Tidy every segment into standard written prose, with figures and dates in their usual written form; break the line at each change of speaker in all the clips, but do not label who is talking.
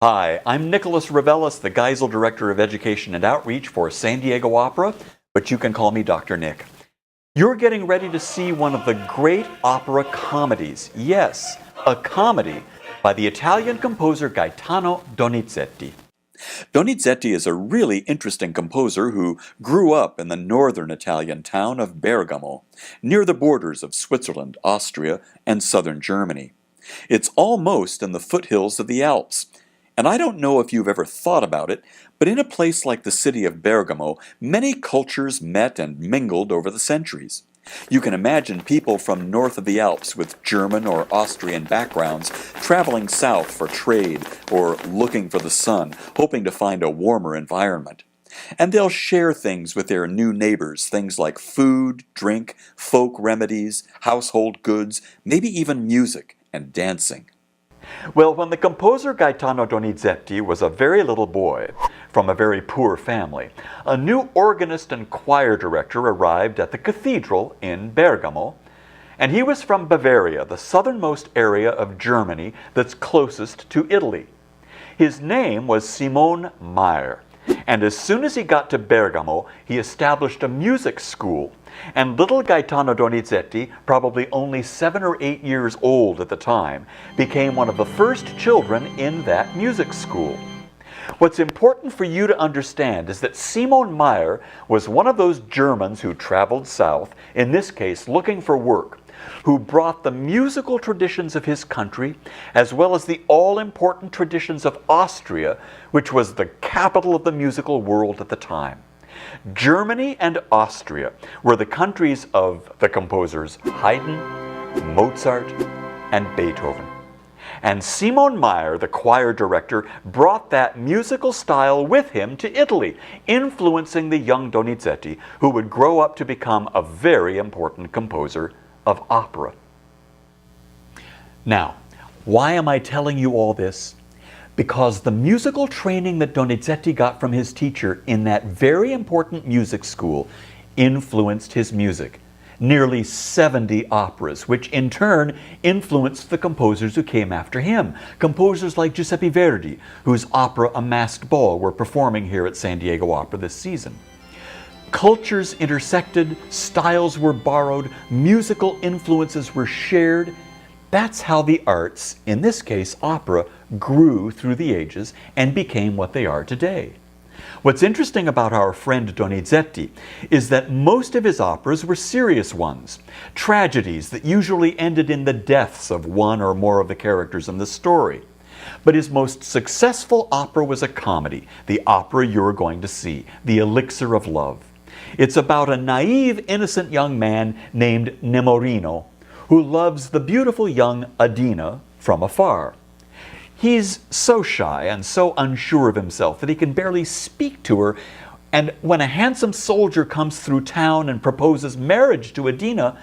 Hi, I'm Nicholas Revelis, the Geisel Director of Education and Outreach for San Diego Opera, but you can call me Dr. Nick. You're getting ready to see one of the great opera comedies. Yes, a comedy by the Italian composer Gaetano Donizetti. Donizetti is a really interesting composer who grew up in the northern Italian town of Bergamo, near the borders of Switzerland, Austria, and southern Germany. It's almost in the foothills of the Alps. And I don't know if you've ever thought about it, but in a place like the city of Bergamo, many cultures met and mingled over the centuries. You can imagine people from north of the Alps with German or Austrian backgrounds traveling south for trade or looking for the sun, hoping to find a warmer environment. And they'll share things with their new neighbors, things like food, drink, folk remedies, household goods, maybe even music and dancing. Well, when the composer Gaetano Donizetti was a very little boy from a very poor family, a new organist and choir director arrived at the cathedral in Bergamo, and he was from Bavaria, the southernmost area of Germany that's closest to Italy. His name was Simon Mayr, and as soon as he got to Bergamo, he established a music school. And little Gaetano Donizetti, probably only 7 or 8 years old at the time, became one of the first children in that music school. What's important for you to understand is that Simon Mayr was one of those Germans who traveled south, in this case looking for work, who brought the musical traditions of his country, as well as the all-important traditions of Austria, which was the capital of the musical world at the time. Germany and Austria were the countries of the composers Haydn, Mozart, and Beethoven. And Simon Mayr, the choir director, brought that musical style with him to Italy, influencing the young Donizetti, who would grow up to become a very important composer of opera. Now, why am I telling you all this? Because the musical training that Donizetti got from his teacher in that very important music school influenced his music. Nearly 70 operas, which in turn influenced the composers who came after him. Composers like Giuseppe Verdi, whose opera A Masked Ball we're performing here at San Diego Opera this season. Cultures intersected, styles were borrowed, musical influences were shared. That's how the arts, in this case opera, grew through the ages and became what they are today. What's interesting about our friend Donizetti is that most of his operas were serious ones, tragedies that usually ended in the deaths of one or more of the characters in the story. But his most successful opera was a comedy, the opera you're going to see, The Elixir of Love. It's about a naive, innocent young man named Nemorino, who loves the beautiful young Adina from afar. He's so shy and so unsure of himself that he can barely speak to her, and when a handsome soldier comes through town and proposes marriage to Adina,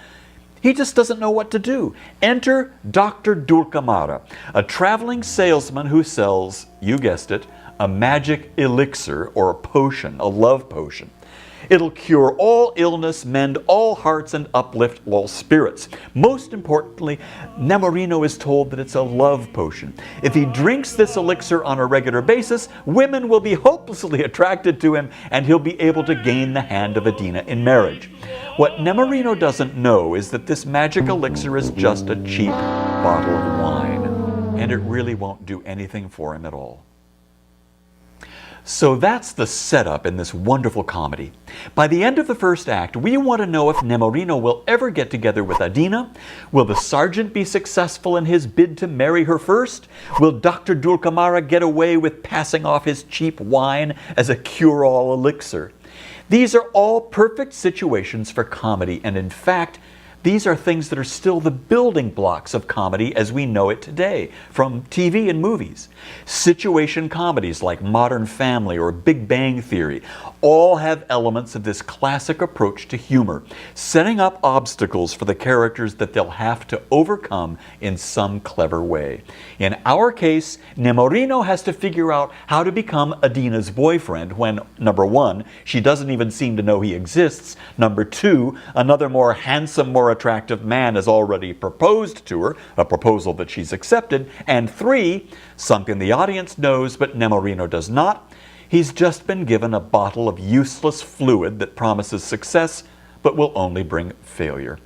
he just doesn't know what to do. Enter Dr. Dulcamara, a traveling salesman who sells, you guessed it, a magic elixir or a potion, a love potion. It'll cure all illness, mend all hearts, and uplift all spirits. Most importantly, Nemorino is told that it's a love potion. If he drinks this elixir on a regular basis, women will be hopelessly attracted to him, and he'll be able to gain the hand of Adina in marriage. What Nemorino doesn't know is that this magic elixir is just a cheap bottle of wine, and it really won't do anything for him at all. So that's the setup in this wonderful comedy. By the end of the first act, we want to know if Nemorino will ever get together with Adina. Will the sergeant be successful in his bid to marry her first? Will Dr. Dulcamara get away with passing off his cheap wine as a cure-all elixir? These are all perfect situations for comedy, and in fact, these are things that are still the building blocks of comedy as we know it today, from TV and movies. Situation comedies like Modern Family or Big Bang Theory all have elements of this classic approach to humor, setting up obstacles for the characters that they'll have to overcome in some clever way. In our case, Nemorino has to figure out how to become Adina's boyfriend when, number one, she doesn't even seem to know he exists, number two, another more handsome, more more attractive man has already proposed to her, a proposal that she's accepted. And 3, something the audience knows but Nemorino does not, he's just been given a bottle of useless fluid that promises success but will only bring failure.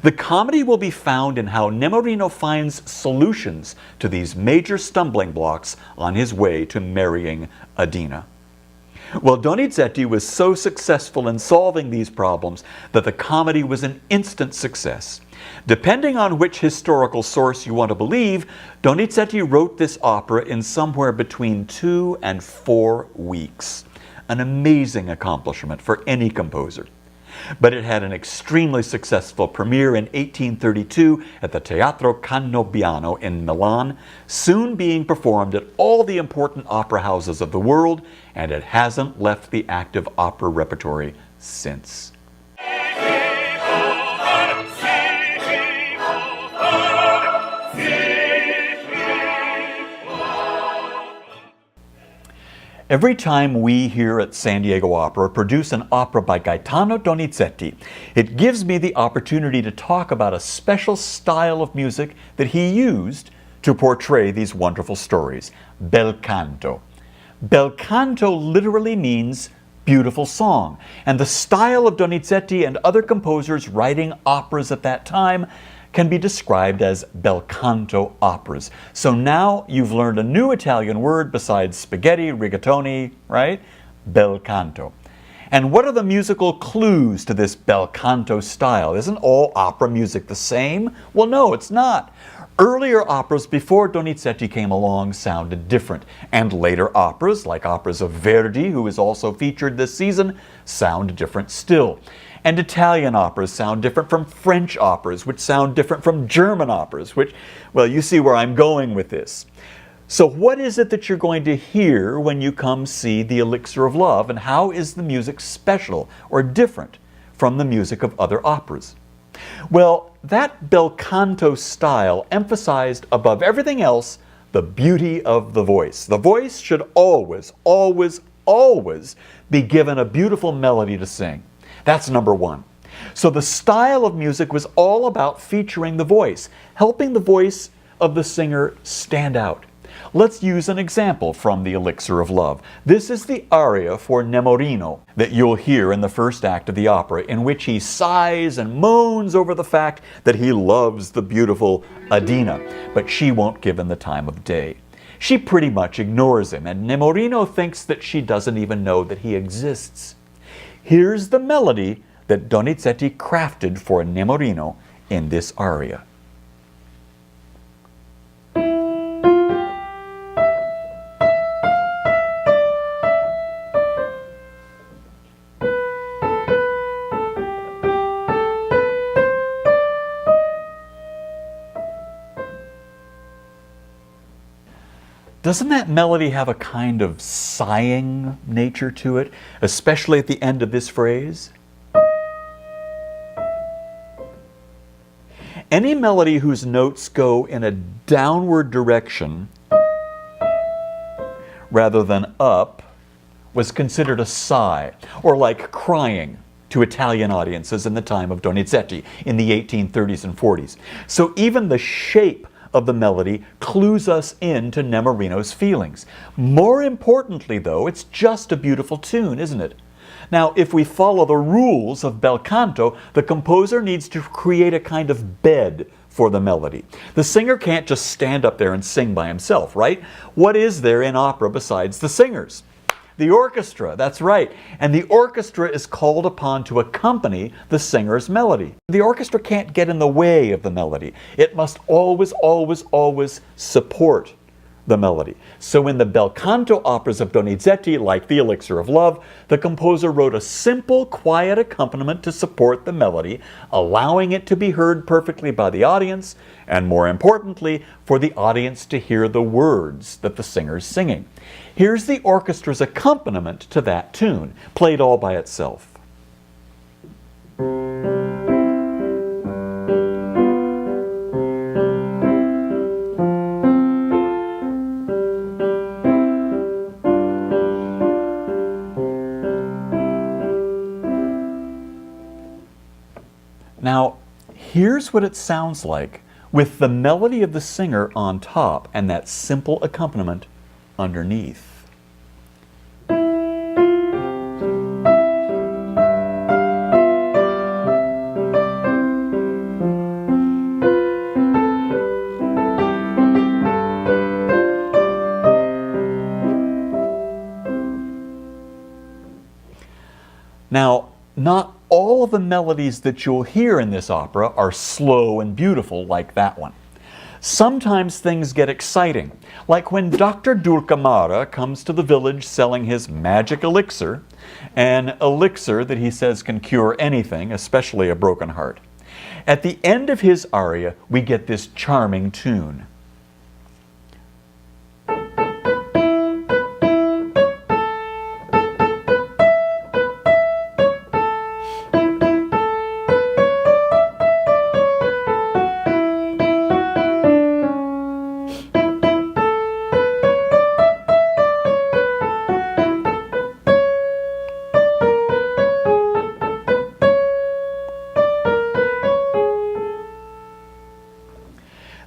The comedy will be found in how Nemorino finds solutions to these major stumbling blocks on his way to marrying Adina. Well, Donizetti was so successful in solving these problems that the comedy was an instant success. Depending on which historical source you want to believe, Donizetti wrote this opera in somewhere between 2 and 4 weeks. An amazing accomplishment for any composer. But it had an extremely successful premiere in 1832 at the Teatro Canobiano in Milan, soon being performed at all the important opera houses of the world, and it hasn't left the active opera repertory since. Every time we here at San Diego Opera produce an opera by Gaetano Donizetti, it gives me the opportunity to talk about a special style of music that he used to portray these wonderful stories, bel canto. Bel canto literally means beautiful song, and the style of Donizetti and other composers writing operas at that time can be described as bel canto operas. So now you've learned a new Italian word besides spaghetti, rigatoni, right? Bel canto. And what are the musical clues to this bel canto style? Isn't all opera music the same? Well, no, it's not. Earlier operas before Donizetti came along sounded different, and later operas, like operas of Verdi, who is also featured this season, sound different still. And Italian operas sound different from French operas, which sound different from German operas, which, well, you see where I'm going with this. So what is it that you're going to hear when you come see the Elixir of Love, and how is the music special or different from the music of other operas? Well, that bel canto style emphasized above everything else the beauty of the voice. The voice should always, always, always be given a beautiful melody to sing. That's number one. So the style of music was all about featuring the voice, helping the voice of the singer stand out. Let's use an example from the Elixir of Love. This is the aria for Nemorino that you'll hear in the first act of the opera, in which he sighs and moans over the fact that he loves the beautiful Adina, but she won't give him the time of day. She pretty much ignores him, and Nemorino thinks that she doesn't even know that he exists. Here's the melody that Donizetti crafted for Nemorino in this aria. Doesn't that melody have a kind of sighing nature to it, especially at the end of this phrase? Any melody whose notes go in a downward direction rather than up was considered a sigh, or like crying to Italian audiences in the time of Donizetti in the 1830s and 40s. So even the shape of the melody clues us into Nemorino's feelings. More importantly, though, it's just a beautiful tune, isn't it? Now, if we follow the rules of bel canto, the composer needs to create a kind of bed for the melody. The singer can't just stand up there and sing by himself, right? What is there in opera besides the singers? The orchestra, that's right. And the orchestra is called upon to accompany the singer's melody. The orchestra can't get in the way of the melody. It must always, always, always support the melody. So in the bel canto operas of Donizetti, like the Elixir of Love, the composer wrote a simple, quiet accompaniment to support the melody, allowing it to be heard perfectly by the audience, and more importantly, for the audience to hear the words that the singer's singing. Here's the orchestra's accompaniment to that tune, played all by itself. Now, Here's what it sounds like with the melody of the singer on top and that simple accompaniment underneath. Now, not all of the melodies that you'll hear in this opera are slow and beautiful like that one. Sometimes things get exciting, like when Dr. Dulcamara comes to the village selling his magic elixir, an elixir that he says can cure anything, especially a broken heart. At the end of his aria, we get this charming tune.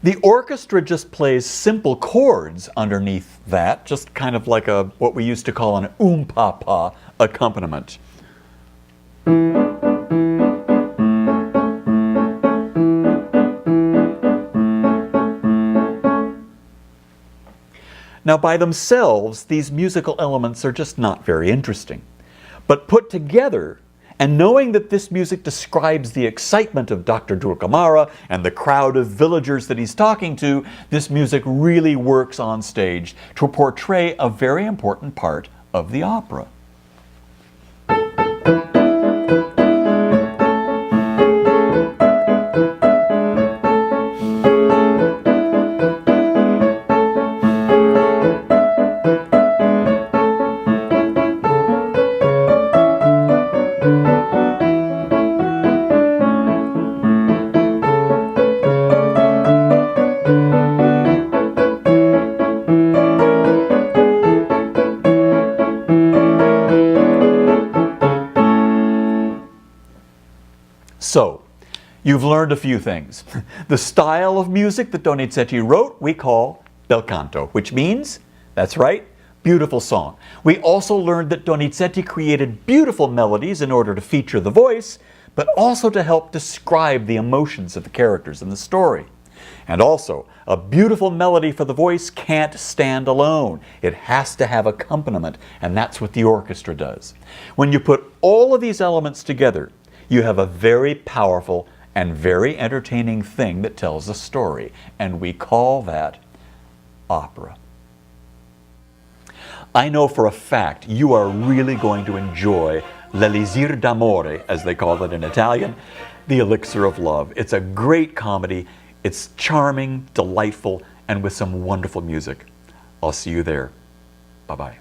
The orchestra just plays simple chords underneath that, just kind of like what we used to call an pa accompaniment. Now, by themselves, these musical elements are just not very interesting. But put together, and knowing that this music describes the excitement of Dr. Dulcamara and the crowd of villagers that he's talking to, this music really works on stage to portray a very important part of the opera. So, you've learned a few things. The style of music that Donizetti wrote we call bel canto, which means, that's right, beautiful song. We also learned that Donizetti created beautiful melodies in order to feature the voice, but also to help describe the emotions of the characters in the story. And also, a beautiful melody for the voice can't stand alone. It has to have accompaniment, and that's what the orchestra does. When you put all of these elements together, you have a very powerful and very entertaining thing that tells a story, and we call that opera. I know for a fact you are really going to enjoy l'Elisir d'amore, as they call it in Italian, the elixir of love. It's a great comedy. It's charming, delightful, and with some wonderful music. I'll see you there. Bye-bye.